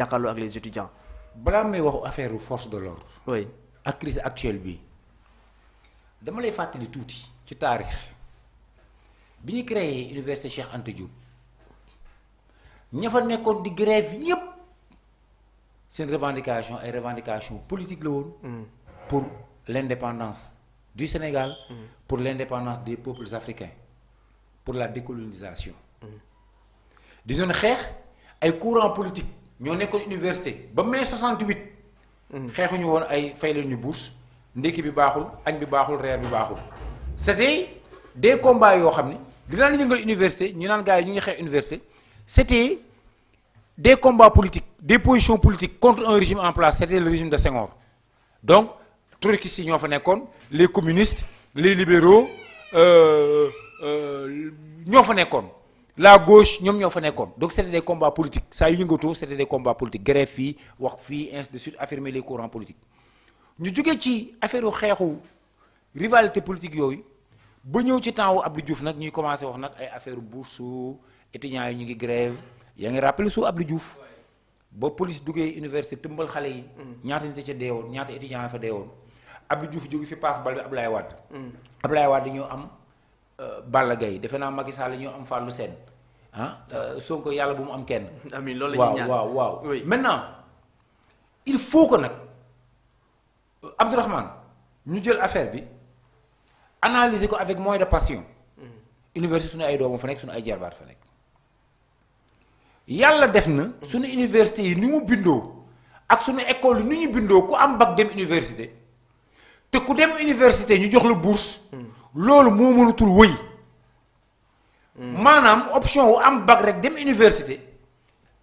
jàkkaarloo ak les étudiants. balaa may waxu affaire force de l'ordre. oui ak crise actuelle bi dama lay fàttali tuuti ci taarix bi ñu créé université Cheikh Anta Diop ña fa nekkoon di grève ñépp seen revendication ay revendication politique la woon. pour l'indépendance du Sénégal. pour l'indépendance des peuples africains pour la décolonisation. di doon xeex ay courant politique ñoo nekkoon université ba mai 68. xeexuñu woon ay fay leen ñu bourse ndekki bi baaxul añ bi baaxul reer bi baaxul c'était des combats yoo xam ne di daan yëngal université ñu naan gars yi ñu ngi xeex université c'était des combats politiques des positions politiques contre un régime en place c'était le régime de Senghor donc trotskistes yi ñoo fa nekkoon les communistes les libéraux ñoo fa nekkoon la gauche ñoom ñoo fa nekkoon donc c'était des combats politiques saa yu yëngatoo c'était des combats politiques grève fii wax fii ainsi de suite affirmer les courants politiques ñu jógee ci affaire u xeexu rivalité politique yooyu ba ñëw ci temps wu Abdou Diouf nag ñuy commencé wax nag ay affaire bourse étudiants yi ñu ngi grève yaa ngi rappelé su Abdou Diouf ba police duggee université tëmbal xale yi ñaata nit ca deewoon ñaata étudiants fa deewoon Abdou Diouf jóge fi passe bal bi Abdoulaye Wade Abdoulaye Wade ñoo am Balla Gaye defe naa Macky Sall ñoo am Fallou Sène Sonko yàlla bu mu am kenn. amiin loolu la ñuy ñaan waaw oui. Maintenant il faut que nag Abdourahmane ñu jël affaire bi analyser ko avec moins de passion. université suñu ay doomam fa nekk suñu ay jarbaat fa nekk. yàlla def na. suñu université yi ni mu bindoo ak suñu école yi ni ñu bindoo ku am bac dem université te ku dem université ñu jox la bourse. loolu moo mënatul wëy. maanaam option wu am bac rek dem université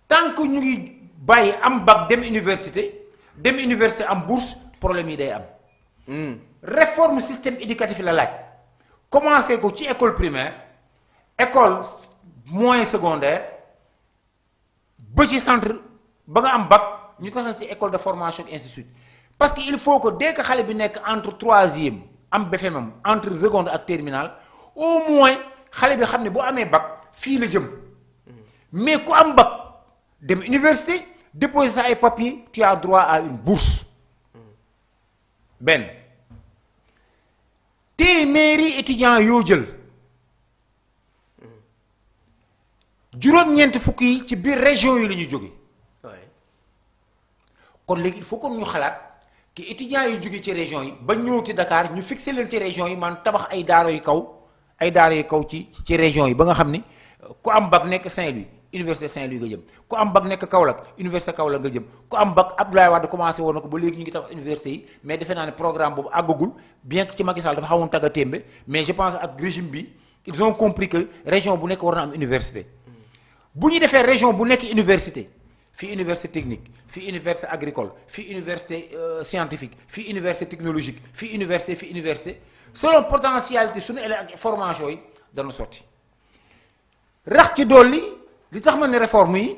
tant que ñu ngi bàyyi am bac dem université am bourse problème yi day am. réforme système éducatif la laaj. commencé ko ci école primaire école moyen secondaire ba ci centre ba nga am bac ñu tasal ci école de formation et ainsi de suite parce que il faut que dès que xale bi nekk entre troisième am BFEM entre seconde ak terminale au moins. xale bi xam ne boo amee bac fii la jëm mais ku am bac dem université déposer sa ay papiers tu as droit à une bourse benn téeméeri étudiants yoo jël juróom-ñeent fukk yi ci biir région yi la ñu jóge kon léegi il faut que ñu xalaat que étudiants yi jóge ci région yi ba ñëw ci Dakar ñu fixé leen ci région yi man tabax ay daara yu kaw ci région yi ba nga xam ni ku am bac nekk Saint-Louis université Saint-Louis nga jëm ku am bac nekk Kaolack université Kaolack nga jëm ku am bac Abdoulaye Wade commencé woon na ko ba léegi ñu ngi tabax université yi mais defe naa ne programme boobu àggagul bien que ci Macky Sall dafa xawoon tagga témbe mais je pense ak régime bi ils ont compris que région bu nekk war na am université bu ñu defee région bu nekk université fii université technique fii université agricole fii université scientifique fii université technologique fii université selon potentialité suñu élèves ak formation yi dana sotti rax ci dolli li tax ma ne réforme yi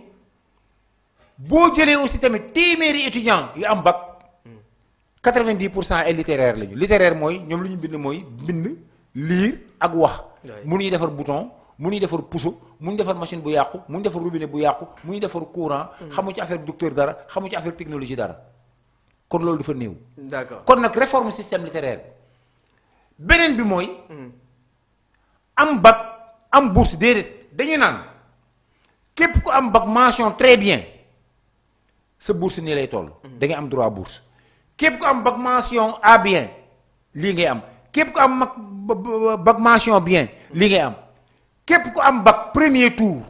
boo jëlee aussi tamit téeméeri étudiants yu am bac 90% ay littéraire lañu littéraire mooy ñoom lu ñu bind mooy bind lire ak wax. mënuñu defar bouton mënuñu defar puso mënuñu defar machine bu yàqu mënuñu defar robinet bu yàqu mënuñu defar courant. xamu ci affaire docteur dara xamu ci affaire technologie dara kon loolu dafa néew. d'accord kon nag réforme système littéraire. beneen bi mooy am bac am bourse déedéet dañu naan képp ku am bac mention très bien sa bourse nii lay toll. da ngay am droit bourse képp ku am bac mention A bien lii ngay am képp ku am bac mention bien lii ngay am képp ku am bac premier tour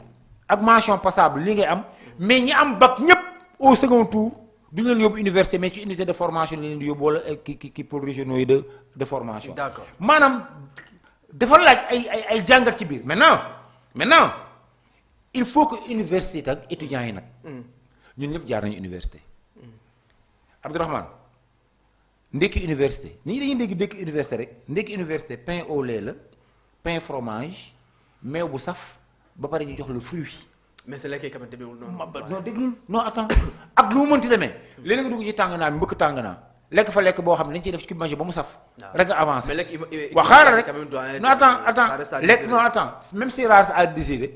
ak mention passable lii ngay am mais ñi am bac ñépp au second tour du ñu leen yóbbu université mais ci unité de formation leen di yóbbu wala ki pôles régionaux yi de formation. D'accord. maanaam dafa laaj ay jàngat ci biir maintenant il faut que université ak étudiants yi nag. ñun ñëpp jaar nañu université. Abdourahmane ndekki université nit ñi dañuy dégg ndekki université rek ndekki université pain au lait la pain fromage meew bu saf ba pare ñu jox la fruit. mais c'est lekk quand même demeewul noonu. non déglul non attends ak lu mu mënti demee léeg nga dugg ci tànganaa bi mbëkk tànganaa lekk fa lekk boo xam ne dañ ciy def ci cube magie ba mu saf. rek nga avancé mais lekk waaw xaaral rek non attends lekk non attends même si rare à décider.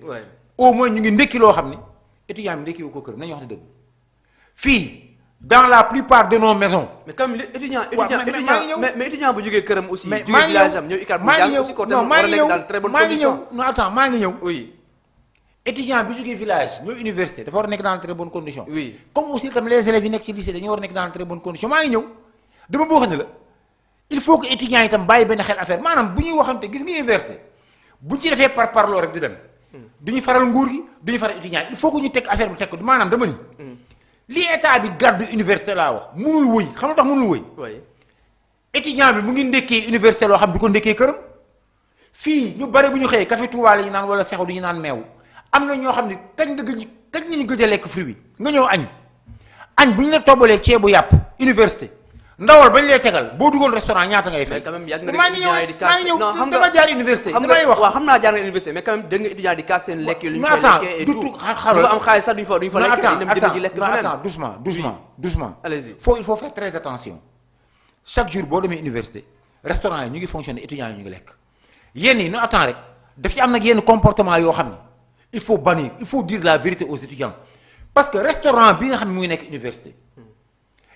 au moins ñu ngi ndekki loo xam ni étudiant bi ndekki wu ko kër nañu wax ne dëgg fii dans la plupart de nos maisons. mais comme étudiant mais étudiant bu jógee këram aussi. mais jógee village am ñëw ICAT bu jàng aussi ko tamit war a nekk dans très bonne condition. non attends maa ngi ñëw. oui. étudiant bi jógee village ñëw université dafa war a nekk dans très bonne condition. oui comme aussi tam les élèves yi nekk ci lycée dañu war a nekk dans très bonne condition maa ngi ñëw dama boo xam ne la il faut que étudiants yi itam bàyyi benn xel affaire maanaam bu ñuy waxante gis nga université buñ ci defee par parloo rek du dem. du ñu faral nguur gi du ñu faral étudiants yi il faut que ñu teg affaire bi teg ko maanaam dama ni. li état bi gàddu université laa wax munul wëy xam nga tax munul wëy. oui. étudiant bi mu ngi ndekkee université loo xam du ko ndekkee këram fii ñu bari bu ñu xëyee café Touba la ñu naan wala sexu du ñu naan meew am na ñoo xam ne kañ nañu gëj a lekk fruit bi nga ñëw añ bu ñu la tobbalee ceebu yàpp université ndawal bañ lay tegal boo duggoon restaurant ñaata ngay fay. mais quand même yàgg nga maa ngi ñëw dama jaar université damay wax. waaw xam naa jaar nga université mais quand même dégg nga étudiant di kaas seen lekk yi lu ñu fay lekkee et tout du am xaalis sax duñu fa lekk dañu dem jënd ji lekk feneen. attends doucement allez-y. il faut faire très attention chaque jour boo demee université restaurant yi ñu ngi fonctionner étudiants yi ñu ngi lekk yenn yi no attends rek daf ci am nag yenn comportement yoo xam ne il faut bannir il faut dire la vérité aux étudiants parce que restaurant bi nga xam ne mu ngi nekk université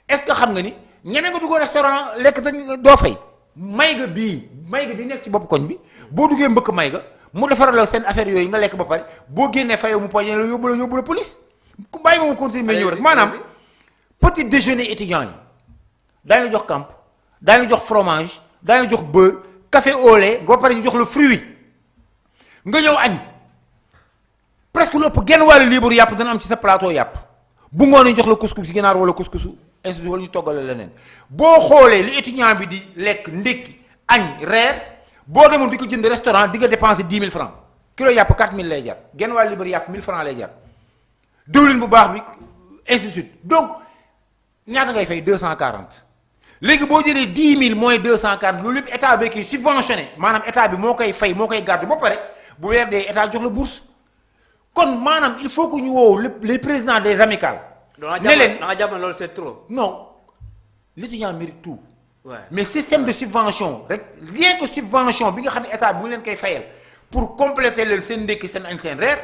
est-ce que xam nga ni ñeme nga dugg restaurant lekk te doo fay mayga bi nekk ci bopp koñ bi boo duggee mbëkk mayga mu defaral la seen affaire yooyu nga lekk ba pare boo génnee fayoo mu poñe la yóbbu la police ku bàyyi ma mu continuer may ñëw rek maanaam petit déjeuner étudiant yi daañu la jox camp daañu la jox fromage daañu la jox beurre café au lait ba pare ñu jox la fruit nga ñëw añ presque lu ëpp genn wàllu libre yàpp dana am ci sa plateau yàpp bu ngoonee jox la couscous ginaar wala couscous institut wala ñu toggale leneen boo xoolee li étudiant bi di lekk ndékki añ reer boo demoon di ko jënd restaurant di nga dépenser 10 000 francs kilo yàpp 4 000 lay jar genn wàllu libre yàpp 1000 francs lay jar diwlin bu baax bi institut donc ñaata ngay fay 240 léegi boo jëlee 10 000 moins 240 loolu lépp état bi koy subventionné maanaam état bi moo koy fay moo koy gàddu ba pare bu weer dee état jox la bourse kon maanaam il faut que ñu woow les présidents des amicales. ne leen da nga jàpp ne loolu c'est trop. non l'étudiant mérite tout. Ouais. mais système de subvention rek rien que subvention bi nga xam ne état bi mu leen koy fayal pour compléter leen seen ndékki seen añ seen reer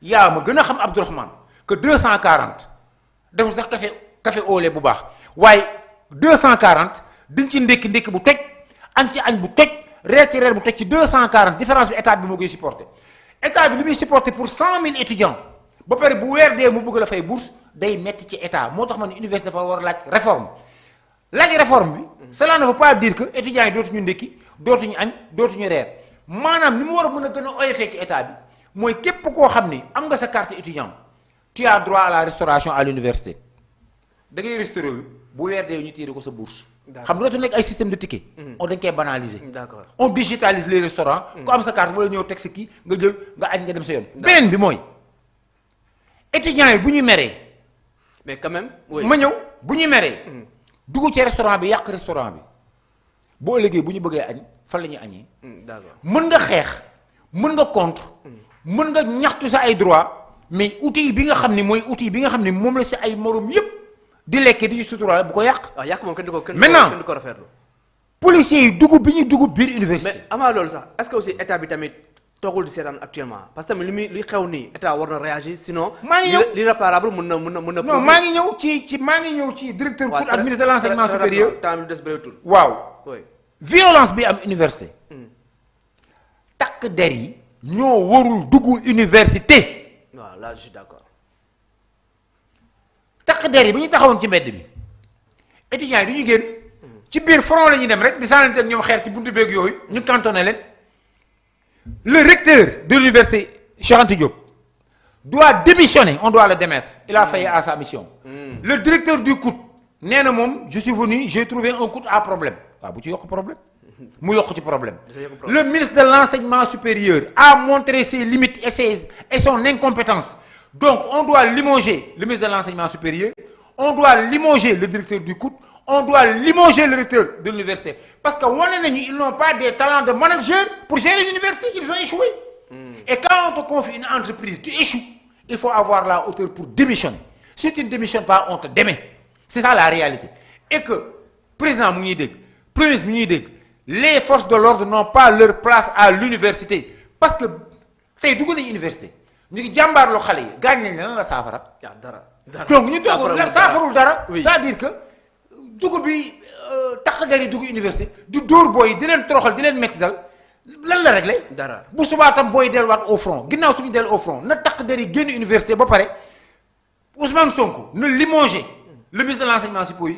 yaa ma gën a xam Abdourahmane que 240 deful sax café au lait bu baax waaye 240 diñ ci ndékki bu toj añ ci añ bu toj reer ci reer bu toj ci 240 différence bi état bi moo koy supporter état bi li muy supporter pour 100 000 étudiants ba pare bu weer dee mu bëgg la fay bourse day metti ci état moo tax ma ne université dafa war a laaj réforme bi cela ne veut pas dire que étudiants yi dootuñu ndékki dootuñu añ dootuñu reer maanaam ni mu war a mën a gën a oyofee ci état bi mooy képp koo xam ni am nga sa carte étudiant tu as droit à la restauration à l'université da ngay restauré bi bu weer dee ñu tiire ko sa bourse xam nga dootu nekk ay système de ticket on dañ koy banaliser d'accord on digitalise les restaurants ku am sa carte wala ñëw teg sa kii nga jël nga añ nga dem sa yoon beneen bi mooy étudiants yi bu ñu meree mais quand même oui. ma ñëw bu ñu meree dugg ci restaurant bi yàq restaurant bi boo ëllëgee bu ñu bëggee añ fan la ñuy añee d'accord mën nga xeex mën nga contre mën nga ñaxtu sa ay droit mais outil bi nga xam ne mooy outil bi nga xam ne moom la si ay morom yépp di lekkee di suturaal bu ko yàq. waaw yàq moom kenn du ko maintenant kenn du ko rafetlu. policiers yi dugub bi ñu dugub biir université. mais avant loolu sax est-ce que aussi état bi tamit toogul di seetaan actuellement parce que tamit li xew nii état war na réagir sinon. maa ngi ñëw l'irréparable mën na. non maa ngi ñëw ci directeur cour ak ministre de l'enseignement supérieur. temps bi des bëreetul. waaw. oui violence bi am université. takk der yi. ñoo warul dugg université. waaw là je suis d'accord. takk der yi bu ñu taxawoon ci mbedd bi étudiants yi du ñu génn ci biir front la ñuy dem rek di sànnante ak ñoom xeer ci buntu beeg yooyu ñu cantonné leen le recteur de l'université Cheikh Anta Diop doit démissionner on doit le démettre il a failli à sa mission. Le directeur du COUD nee na moom je suis venu j'ai trouvé un COUD à problème waaw bu ci yokk problème mu yokk ci problème. Le ministre de l'enseignement supérieur a montré ses limites et son incompétence. Donc, on doit limoger le ministre de l'enseignement supérieur, on doit limoger le directeur du COUD, on doit limoger le recteur de l'université. Parce que ils n'ont pas des talents de manager pour gérer l'université, ils ont échoué. Et quand on te confie une entreprise, tu échoues, il faut avoir la hauteur pour démissionner. Si tu ne démissionnes pas, on te démet. C'est ça la réalité. Et que, président Mounideg, premier ministre les forces de l'ordre n'ont pas leur place à l'université. Parce que, tu es dans l'université. ñu ngi jàmbaarloo xale yi gaañ nañ lan la saafara. yaa dara donc ñu doog saafarul dara. c'est-à-dire que dugub bi tax dari dugg université du dóor booy di leen toroxal di leen mettital lan la réglé. dara bu subaa tam booy delluwaat au front ginnaaw suñu dellu au front na tax dari génn université ba pare Ousmane Sonko na limogé le ministre de l'enseignement supérieur